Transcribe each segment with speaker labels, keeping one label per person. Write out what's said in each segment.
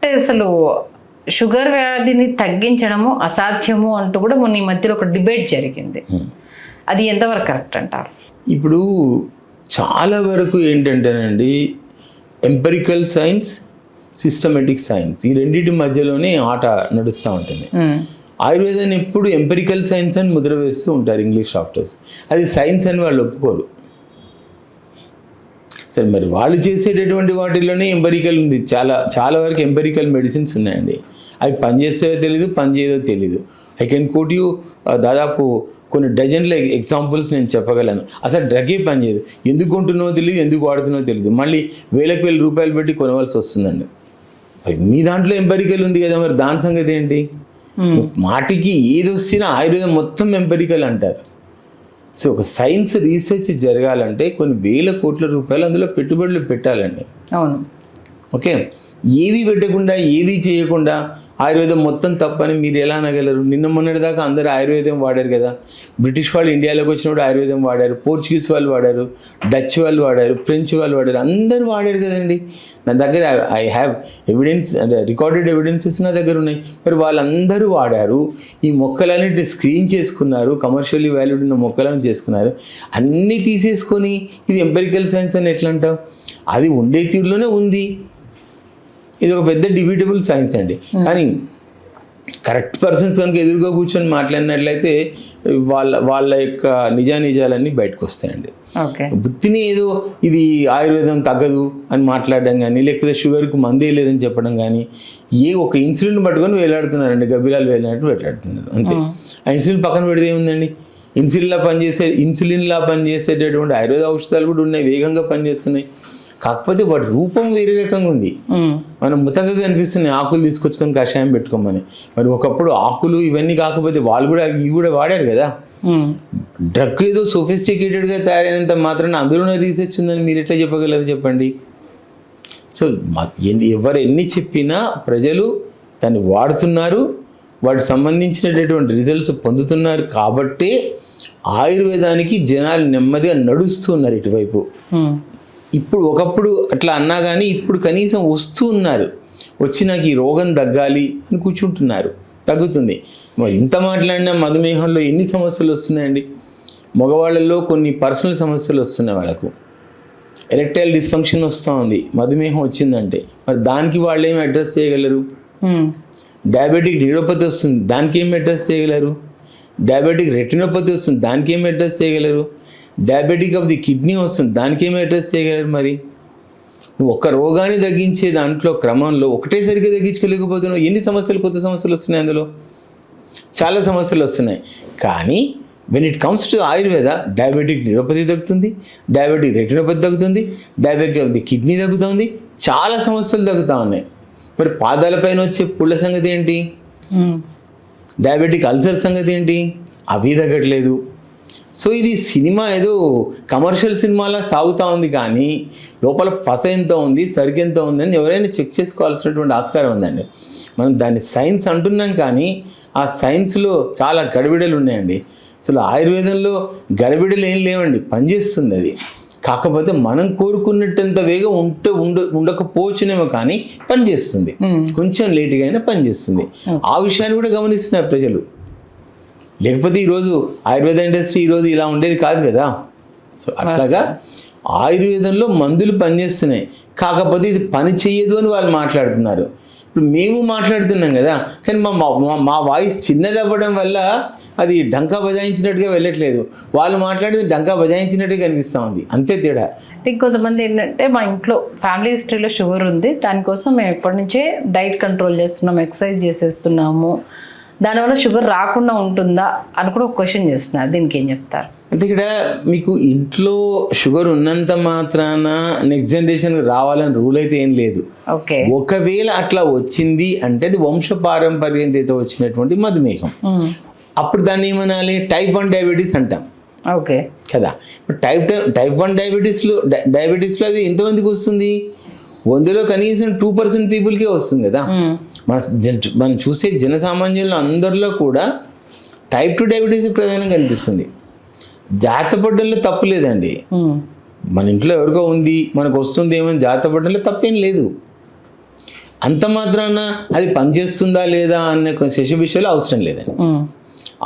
Speaker 1: అంటే అసలు షుగర్ వ్యాధిని తగ్గించడము అసాధ్యము అంటూ కూడా మొన్న ఈ మధ్యలో ఒక డిబేట్ జరిగింది. అది ఎంతవరకు కరెక్ట్ అంటారు?
Speaker 2: ఇప్పుడు చాలా వరకు ఏంటంటేనండి, ఎంపెరికల్ సైన్స్, సిస్టమేటిక్ సైన్స్, ఈ రెండింటి మధ్యలోనే ఆట నడుస్తూ ఉంటుంది. ఆయుర్వేదాన్ని ఎప్పుడు ఎంపెరికల్ సైన్స్ అని ముద్ర వేస్తూ ఉంటారు ఇంగ్లీష్ డాక్టర్స్. అది సైన్స్ అని వాళ్ళు ఒప్పుకోరు. సరే, మరి వాళ్ళు చేసేటటువంటి వాటిల్లోనే ఎంపెరికల్ ఉంది. చాలా చాలా వరకు ఎంపెరికల్ మెడిసిన్స్ ఉన్నాయండి. అవి పనిచేసేవో తెలీదు, పనిచేయదో తెలీదు. ఐ కెన్ కోట్ యూ దాదాపు కొన్ని డజన్ల ఎగ్జాంపుల్స్ నేను చెప్పగలను. అసలు డ్రగ్గే పనిచేయదు. ఎందుకు కొంటున్నావో తెలియదు, ఎందుకు వాడుతున్నావో తెలియదు. మళ్ళీ వేల రూపాయలు పెట్టి కొనవలసి వస్తుందండి. మరి మీ దాంట్లో ఎంపెరికల్ ఉంది కదా, మరి దాని సంగతి ఏంటి? మాటికి ఏది వచ్చినా ఆయుర్వేదం మొత్తం ఎంపెరికల్ అంటారు. సో ఒక సైన్స్ రీసెర్చ్ జరగాలంటే కొన్ని వేల కోట్ల రూపాయలు అందులో పెట్టుబడులు పెట్టాలండి.
Speaker 1: అవును.
Speaker 2: ఓకే, ఏవి పెట్టకుండా ఏవి చేయకుండా ఆయుర్వేదం మొత్తం తప్పని మీరు ఎలా అనగలరు? నిన్న మొన్నటి దాకా అందరూ ఆయుర్వేదం వాడారు కదా. బ్రిటిష్ వాళ్ళు ఇండియాలోకి వచ్చినప్పుడు ఆయుర్వేదం వాడారు, పోర్చుగీస్ వాళ్ళు వాడారు, డచ్ వాళ్ళు వాడారు, ఫ్రెంచ్ వాళ్ళు వాడారు, అందరూ వాడారు కదండి. నా దగ్గర ఐ హ్యావ్ ఎవిడెన్స్, అంటే రికార్డెడ్ ఎవిడెన్సెస్ నా దగ్గర ఉన్నాయి. మరి వాళ్ళందరూ వాడారు. ఈ మొక్కలన్నింటినీ స్క్రీన్ చేసుకున్నారు, కమర్షియల్లీ వాల్యూడ్ ఉన్న మొక్కలను చేసుకున్నారు. అన్నీ తీసేసుకొని ఇది ఎంపెరికల్ సైన్స్ అని ఎట్లా అంటావు? అది ఉండే తీరులోనే ఉంది. ఇది ఒక పెద్ద డిబేటబుల్ సైన్స్ అండి. కానీ కరెక్ట్ పర్సన్స్ కనుక ఎదురుగా కూర్చొని మాట్లాడినట్లయితే వాళ్ళ యొక్క నిజానిజాలన్నీ బయటకు వస్తాయండి. బుద్ధిని ఏదో ఇది ఆయుర్వేదం తగ్గదు అని మాట్లాడడం కానీ, లేకపోతే షుగర్కు మందే లేదని చెప్పడం కానీ, ఒక ఇన్సులిన్ పట్టుకొని వేలాడుతున్నారండి, గబ్బిలాలు వేలాడినట్టు వేలాడుతున్నారు అంతే. ఆ ఇన్సులిన్ పక్కన పెడితే ఏముందండి? ఇన్సులిన్లా పనిచేసేటటువంటి ఆయుర్వేద ఔషధాలు కూడా ఉన్నాయి, వేగంగా పనిచేస్తున్నాయి. కాకపోతే వాటి రూపం వేరే రకంగా ఉంది. మనం ముతగా కనిపిస్తున్నాయి ఆకులు తీసుకొచ్చుకొని కషాయం పెట్టుకోమని. మరి ఒకప్పుడు ఆకులు ఇవన్నీ కాకపోతే వాళ్ళు కూడా ఇవి కూడా వాడారు కదా. డ్రగ్ ఏదో సోఫిస్టికేటెడ్గా తయారైనంత మాత్రాన అందులోనే రీసెర్చ్ ఉందని మీరు ఎట్లా చెప్పగలరు చెప్పండి? సో ఎవరు ఎన్ని చెప్పినా ప్రజలు దాన్ని వాడుతున్నారు, వాటికి సంబంధించినటువంటి రిజల్ట్స్ పొందుతున్నారు. కాబట్టే ఆయుర్వేదానికి జనాలు నెమ్మదిగా నడుస్తున్నారు ఇటువైపు. ఇప్పుడు ఒకప్పుడు అట్లా అన్నా కానీ ఇప్పుడు కనీసం వస్తూ ఉన్నారు. వచ్చి నాకు ఈ రోగం తగ్గాలి అని కూర్చుంటున్నారు, తగ్గుతుంది. మరి ఇంత మాట్లాడినా మధుమేహంలో ఎన్ని సమస్యలు వస్తున్నాయండి? మగవాళ్ళల్లో కొన్ని పర్సనల్ సమస్యలు వస్తున్నాయి. వాళ్ళకు ఎరెక్టైల్ డిస్ఫంక్షన్ వస్తూ ఉంది మధుమేహం వచ్చిందంటే. మరి దానికి వాళ్ళు ఏమి అడ్రస్ చేయగలరు? డయాబెటిక్ న్యూరోపతి వస్తుంది, దానికి ఏమి అడ్రస్ చేయగలరు? డయాబెటిక్ రెటినోపతి వస్తుంది, దానికి ఏమి అడ్రస్ చేయగలరు? డయాబెటిక్ ఆఫ్ ది కిడ్నీ వస్తుంది, దానికి ఏమి అడ్రస్ చేయగలరు? మరి నువ్వు ఒక రోగాన్ని తగ్గించే దాంట్లో క్రమంలో ఒకటే సరిగ్గా తగ్గించుకోలేకపోతున్నావు. ఎన్ని సమస్యలు, కొత్త సమస్యలు వస్తున్నాయి, అందులో చాలా సమస్యలు వస్తున్నాయి. కానీ when it comes to Ayurveda, diabetic neuropathy తగ్గుతుంది, డయాబెటిక్ రెటినోపతి తగ్గుతుంది, డయాబెటిక్ ఆఫ్ ది కిడ్నీ తగ్గుతుంది, చాలా సమస్యలు తగ్గుతూ ఉన్నాయి. మరి పాదాలపైన వచ్చే పుళ్ళ సంగతి ఏంటి? డయాబెటిక్ అల్సర్ సంగతి ఏంటి? అవి తగ్గట్లేదు. సో ఇది సినిమా ఏదో కమర్షియల్ సినిమాలా సాగుతూ ఉంది, కానీ లోపల పస ఎంత ఉంది, సరికి ఎంత ఉందని ఎవరైనా చెక్ చేసుకోవాల్సినటువంటి ఆస్కారం ఉందండి. మనం దాన్ని సైన్స్ అంటున్నాం, కానీ ఆ సైన్స్లో చాలా గడిబిడలు ఉన్నాయండి. అసలు ఆయుర్వేదంలో గడిబిడలు ఏం లేవండి, పనిచేస్తుంది అది. కాకపోతే మనం కోరుకున్నట్టంత వేగం ఉండకపోవచ్చునేమో, కానీ పనిచేస్తుంది. కొంచెం లేట్గా అయినా పనిచేస్తుంది. ఆ విషయాన్ని కూడా గమనిస్తున్నారు ప్రజలు. లేకపోతే ఈరోజు ఆయుర్వేద ఇండస్ట్రీ ఈరోజు ఇలా ఉండేది కాదు కదా. సో అట్లాగా ఆయుర్వేదంలో మందులు పనిచేస్తున్నాయి, కాకపోతే ఇది పని చేయదు అని వాళ్ళు మాట్లాడుతున్నారు. ఇప్పుడు మేము మాట్లాడుతున్నాం కదా, కానీ మా వాయిస్ చిన్నది అవ్వడం వల్ల అది డంకా బజాయించినట్టుగా వెళ్ళట్లేదు. వాళ్ళు మాట్లాడేది డంకా బజాయించినట్టుగా కనిపిస్తూ ఉంది, అంతే తేడా.
Speaker 1: ఇంకొంతమంది ఏంటంటే, మా ఇంట్లో ఫ్యామిలీ హిస్టరీలో షుగర్ ఉంది, దానికోసం మేము ఎప్పటి నుంచే డైట్ కంట్రోల్ చేస్తున్నాము, ఎక్సర్సైజ్ చేసేస్తున్నాము, దానివల్ల షుగర్ రాకుండా ఉంటుందా అని కూడా ఒక క్వశ్చన్ చేస్తున్నారు. దీనికి ఏం చెప్తారు?
Speaker 2: అంటే ఇక్కడ మీకు ఇంట్లో షుగర్ ఉన్నంత మాత్రాన నెక్స్ట్ జనరేషన్ రావాలని రూల్ అయితే ఏం లేదు.
Speaker 1: ఓకే,
Speaker 2: ఒకవేళ అట్లా వచ్చింది అంటే అది వంశ పారంపర్యంతో వచ్చినటువంటి మధుమేహం. అప్పుడు దాన్ని ఏమనాలి? టైప్ 1 డయాబెటీస్ అంటాం.
Speaker 1: ఓకే
Speaker 2: కదా. టైప్ 1 డయాబెటీస్లో అది ఎంతమందికి వస్తుంది? 100లో కనీసం 2% పీపుల్కే వస్తుంది కదా. మనం చూసే జనసామాన్యులు అందరిలో కూడా టైప్ 2 డయాబెటీస్ ప్రధానంగా కనిపిస్తుంది. జాతపడ్డంలో తప్పు లేదండి. మన ఇంట్లో ఎవరికో ఉంది, మనకు వస్తుంది ఏమని జాతపడ్డంలో తప్పేం లేదు. అంత మాత్రాన అది పనిచేస్తుందా లేదా అనే శశబిషయాలు అవసరం లేదండి.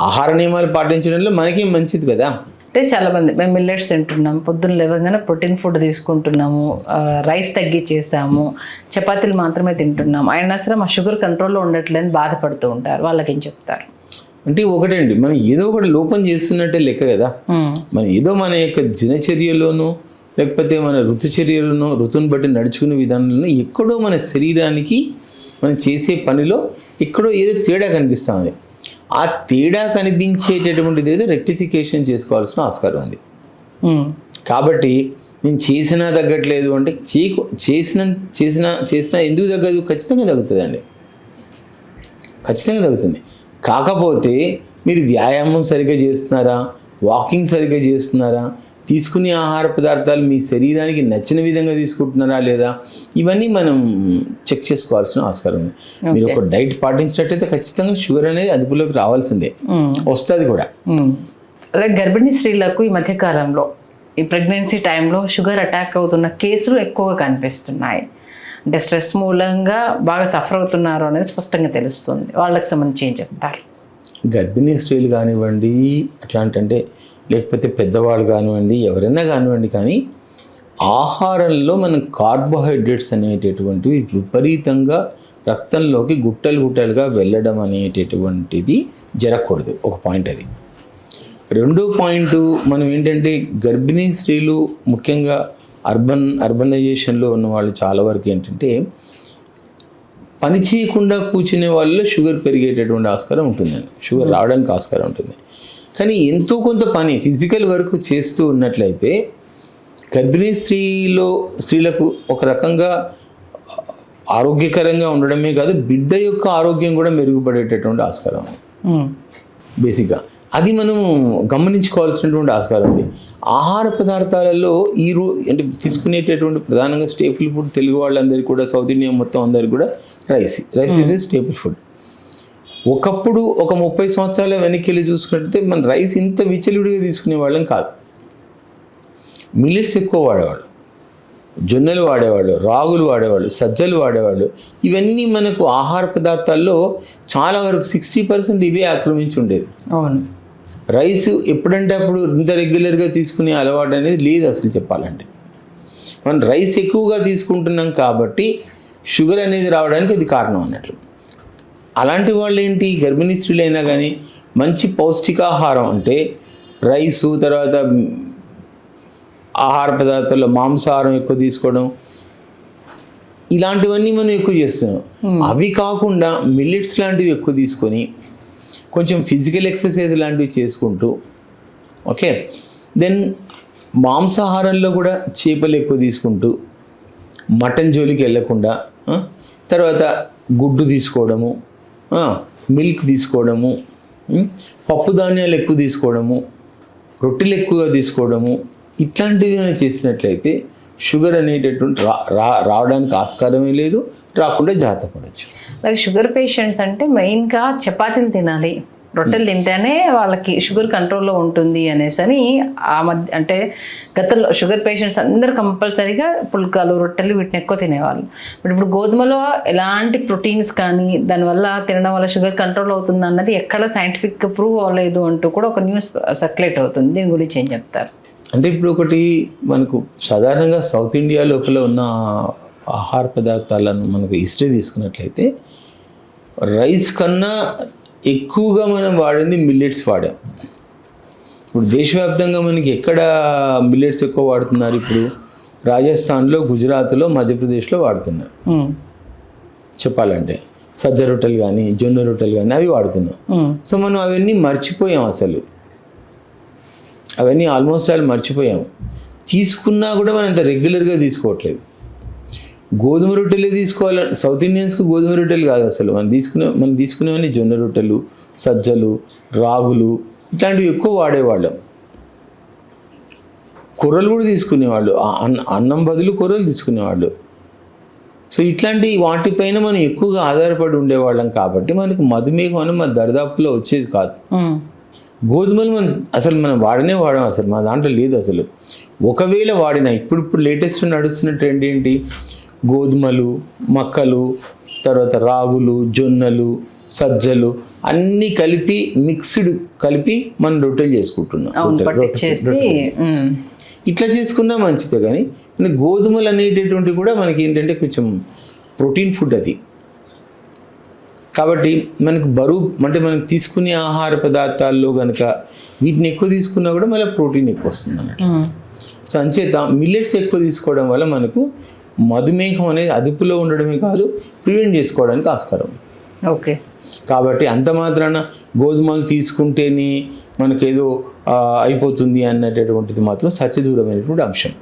Speaker 2: ఆహార నియమాలు పాటించడంలో మనకేం మంచిది కదా.
Speaker 1: అంటే చాలా మంది మేము మిల్లెట్స్ తింటున్నాం, పొద్దున్న లేవగానే ప్రోటీన్ ఫుడ్ తీసుకుంటున్నాము, రైస్ తగ్గించేసాము, చపాతీలు మాత్రమే తింటున్నాం, అయినా సరే మా షుగర్ కంట్రోల్లో ఉండట్లేదని బాధపడుతూ ఉంటారు. వాళ్ళకి ఏం చెప్తారు?
Speaker 2: అంటే ఒకటండి, మనం ఏదో ఒకటి లోపం చేస్తున్నట్టే లెక్క కదా. మనం ఏదో మన యొక్క దినచర్యలోనూ లేకపోతే మన ఋతుచర్యలను ఋతువుని బట్టి నడుచుకునే విధానంలో ఎక్కడో మన శరీరానికి మనం చేసే పనిలో ఎక్కడో ఏదో తేడా కనిపిస్తుంది. ఆ తేడా కనిపించేటటువంటిది ఏదో రెక్టిఫికేషన్ చేసుకోవాల్సిన ఆస్కారం ఉంది. కాబట్టి నేను చేసినా తగ్గట్లేదు అంటే చేసిన ఎందుకు తగ్గదు? ఖచ్చితంగా తగ్గుతుందండి, ఖచ్చితంగా తగ్గుతుంది. కాకపోతే మీరు వ్యాయామం సరిగ్గా చేస్తున్నారా, వాకింగ్ సరిగ్గా చేస్తున్నారా, తీసుకునే ఆహార పదార్థాలు మీ శరీరానికి నచ్చిన విధంగా తీసుకుంటున్నారా లేదా, ఇవన్నీ మనం చెక్ చేసుకోవాల్సిన ఆస్కారం ఉంది. మీరు ఒక డైట్ పాటించినట్టయితే ఖచ్చితంగా షుగర్ అనేది అదుపులోకి రావాల్సిందే, వస్తుంది కూడా.
Speaker 1: అలాగే గర్భిణీ స్త్రీలకు ఈ మధ్యకాలంలో ఈ ప్రెగ్నెన్సీ టైంలో షుగర్ అటాక్ అవుతున్న కేసులు ఎక్కువగా కనిపిస్తున్నాయి. అంటే స్ట్రెస్ మూలంగా బాగా సఫర్ అవుతున్నారు అనేది స్పష్టంగా తెలుస్తుంది. వాళ్ళకి సంబంధించి ఏం చెప్తారు?
Speaker 2: గర్భిణీ స్త్రీలు కానివ్వండి, అంటే లేకపోతే పెద్దవాళ్ళు కానివ్వండి, ఎవరైనా కానివ్వండి, కానీ ఆహారంలో మనం కార్బోహైడ్రేట్స్ అనేటటువంటివి విపరీతంగా రక్తంలోకి గుట్టలుగా వెళ్ళడం అనేటటువంటిది జరగకూడదు. ఒక పాయింట్ అది. రెండో పాయింట్, మనం ఏంటంటే గర్భిణీ స్త్రీలు ముఖ్యంగా అర్బనైజేషన్లో ఉన్న వాళ్ళు చాలా వరకు ఏంటంటే పని చేయకుండా కూర్చునే వాళ్ళలో షుగర్ పెరిగేటటువంటి ఆస్కారం ఉంటుందండి, షుగర్ రావడానికి ఆస్కారం ఉంటుంది. కానీ ఎంతో కొంత పని ఫిజికల్ వర్క్ చేస్తూ ఉన్నట్లయితే గర్భిణీ స్త్రీలకు ఒక రకంగా ఆరోగ్యకరంగా ఉండడమే కాదు, బిడ్డ యొక్క ఆరోగ్యం కూడా మెరుగుపడేటటువంటి ఆస్కారం బేసిక్గా. అది మనం గమనించుకోవాల్సినటువంటి ఆస్కారం ఉంది. ఆహార పదార్థాలలో అంటే తీసుకునేటటువంటి ప్రధానంగా స్టేపుల్ ఫుడ్ తెలుగు వాళ్ళందరికీ కూడా, సౌత్ ఇండియా మొత్తం అందరికీ కూడా రైస్ ఈజ్ స్టేపుల్ ఫుడ్. ఒకప్పుడు ఒక 30 సంవత్సరాల వెనక్కి వెళ్ళి చూసుకున్నట్టయితే మన రైస్ ఇంత విచలుడిగా తీసుకునే వాళ్ళం కాదు. మిల్లెట్స్ ఎక్కువ వాడేవాళ్ళు, జొన్నలు వాడేవాళ్ళు, రాగులు వాడేవాళ్ళు, సజ్జలు వాడేవాళ్ళు. ఇవన్నీ మనకు ఆహార పదార్థాల్లో చాలా వరకు 60% ఇవే ఆక్రమించి ఉండేది.
Speaker 1: అవును.
Speaker 2: రైస్ ఎప్పుడంటే అప్పుడు ఇంత రెగ్యులర్గా తీసుకునే అలవాటు అనేది లేదు అసలు చెప్పాలంటే. మనం రైస్ ఎక్కువగా తీసుకుంటున్నాం కాబట్టి షుగర్ అనేది రావడానికి ఇది కారణం అన్నట్లు. అలాంటి వాళ్ళు ఏంటి, గర్భిణీ స్త్రీలైనా కానీ మంచి పౌష్టికాహారం అంటే రైసు, తర్వాత ఆహార పదార్థాల్లో మాంసాహారం ఎక్కువ తీసుకోవడం, ఇలాంటివన్నీ మనం ఎక్కువ చేస్తున్నాం. అవి కాకుండా మిల్లెట్స్ లాంటివి ఎక్కువ తీసుకొని కొంచెం ఫిజికల్ ఎక్సర్సైజ్ లాంటివి చేసుకుంటూ, ఓకే, దెన్ మాంసాహారంలో కూడా చేపలు ఎక్కువ తీసుకుంటూ, మటన్ జోలికి వెళ్ళకుండా, తర్వాత గుడ్డు తీసుకోవడము, మిల్క్ తీసుకోవడము, పప్పు ధాన్యాలు ఎక్కువ తీసుకోవడము, రొట్టెలు ఎక్కువగా తీసుకోవడము, ఇట్లాంటివి చేసినట్లయితే షుగర్ అనేటటువంటి రావడానికి ఆస్కారమే లేదు, రాకుండా జాగ్రత్త పడవచ్చు.
Speaker 1: లైక్ షుగర్ పేషెంట్స్ అంటే మెయిన్గా చపాతీలు తినాలి, రొట్టెలు తింటేనే వాళ్ళకి షుగర్ కంట్రోల్లో ఉంటుంది అనేసి అని ఆ మధ్య, అంటే గతంలో షుగర్ పేషెంట్స్ అందరూ కంపల్సరీగా పుల్కాలు, రొట్టెలు వీటిని ఎక్కువ తినేవాళ్ళు. బట్ ఇప్పుడు గోధుమలో ఎలాంటి ప్రోటీన్స్ కానీ దానివల్ల తినడం వల్ల షుగర్ కంట్రోల్ అవుతుంది అన్నది ఎక్కడ సైంటిఫిక్గా ప్రూవ్ అవ్వలేదు అంటూ కూడా ఒక న్యూస్ సర్క్యులేట్ అవుతుంది. దీని గురించి ఏం చెప్తారు?
Speaker 2: అంటే ఇప్పుడు ఒకటి మనకు సాధారణంగా సౌత్ ఇండియా లోపల ఉన్న ఆహార పదార్థాలను మనకు హిస్టరీ తీసుకున్నట్లయితే రైస్ కన్నా ఎక్కువగా మనం వాడింది మిల్లెట్స్ వాడాం. ఇప్పుడు దేశవ్యాప్తంగా మనకి ఎక్కడ మిల్లెట్స్ ఎక్కువ వాడుతున్నారు? ఇప్పుడు రాజస్థాన్లో, గుజరాత్లో, మధ్యప్రదేశ్లో వాడుతున్నారు. చెప్పాలంటే సజ్జ రొట్టెలు కానీ, జొన్న రొట్టెలు కానీ అవి వాడుతున్నాం. సో మనం అవన్నీ మర్చిపోయాం, అసలు అవన్నీ ఆల్మోస్ట్ ఆల్ మర్చిపోయాము. తీసుకున్నా కూడా మనం అంత రెగ్యులర్గా తీసుకోవట్లేదు. గోధుమ రొట్టెలే తీసుకోవాలి. సౌత్ ఇండియన్స్కి గోధుమ రొట్టెలు కాదు అసలు, మనం తీసుకునేవన్నీ జొన్న రొట్టెలు, సజ్జలు, రాగులు ఇట్లాంటివి ఎక్కువ వాడేవాళ్ళం. కొర్రలు కూడా తీసుకునేవాళ్ళు, అన్నం బదులు కొర్రలు తీసుకునేవాళ్ళు. సో ఇట్లాంటి వాటిపైన మనం ఎక్కువగా ఆధారపడి ఉండేవాళ్ళం కాబట్టి మనకు మధుమేహం అని మన దరిదాపులో వచ్చేది కాదు. గోధుమలు మనం వాడనే వాడాం, అసలు మా దాంట్లో లేదు అసలు. ఒకవేళ వాడినా ఇప్పుడు లేటెస్ట్ నడుస్తున్న ట్రెండ్ ఏంటి, గోధుమలు, మక్కలు, తర్వాత రాగులు, జొన్నలు, సజ్జలు అన్నీ కలిపి మిక్స్డ్ కలిపి మనం రొట్టెలు చేసుకుంటున్నాం.
Speaker 1: అవును, పట్టించేసి
Speaker 2: ఇట్లా చేసుకున్నా మంచిదే. కానీ మన గోధుమలు అనేటటువంటివి కూడా మనకి ఏంటంటే కొంచెం ప్రోటీన్ ఫుడ్ అది. కాబట్టి మనకు బరువు అంటే మనం తీసుకునే ఆహార పదార్థాల్లో కనుక వీటిని ఎక్కువ తీసుకున్నా కూడా మళ్ళీ ప్రోటీన్ ఎక్కువ వస్తుంది అన్నట్టు. సో అంచేత మిల్లెట్స్ ఎక్కువ తీసుకోవడం వల్ల మనకు మధుమేహం అనేది అదుపులో ఉండడమే కాదు, ప్రివెంట్ చేసుకోవడానికి ఆస్కారం.
Speaker 1: ఓకే.
Speaker 2: కాబట్టి అంత మాత్రాన గోధుమలు తీసుకుంటేనే మనకేదో అయిపోతుంది అన్నటువంటిది మాత్రం సత్యదూరమైనటువంటి అంశం.